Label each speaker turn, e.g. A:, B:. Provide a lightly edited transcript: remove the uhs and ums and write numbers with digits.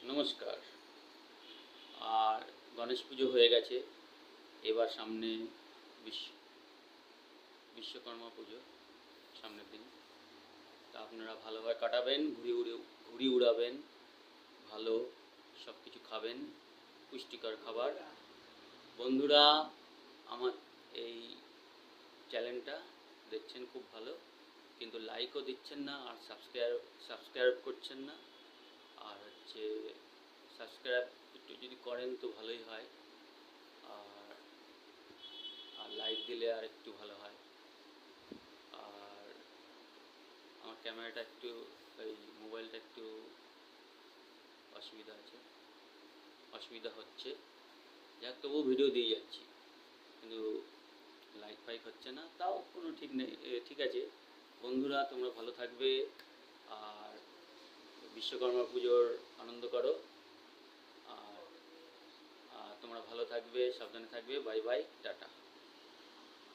A: নমস্কার। আর গণেশ পুজো হয়ে গেছে, এবার সামনে বিশ্ব বিশ্বকর্মা পুজো সামনের দিন। তা আপনারা ভালোভাবে কাটাবেন, ঘুড়ি উড়াবেন, ভালো সব কিছু খাবেন, পুষ্টিকর খাবার। বন্ধুরা, আমার এই চ্যানেলটা দেখছেন খুব ভালো, কিন্তু লাইকও দিচ্ছেন না আর সাবস্ক্রাইব করছেন না। আর সাবস্ক্রাইব একটু যদি করেন তো ভালোই হয়, আর আর লাইক দিলে আর একটু ভালো হয়। আর আমার ক্যামেরাটা একটু, এই মোবাইলটা একটু অসুবিধা হচ্ছে, যাক তবুও ভিডিও দিয়ে যাচ্ছি, কিন্তু লাইক ফাইক হচ্ছে না, তাও কোনো ঠিক নেই। ঠিক আছে বন্ধুরা, তোমরা ভালো থাকবে আর বিশ্বকর্মা পুজোর আনন্দ করো। আর তোমরা ভালো থাকবে, সাবধানে থাকবে। Bye bye, tata.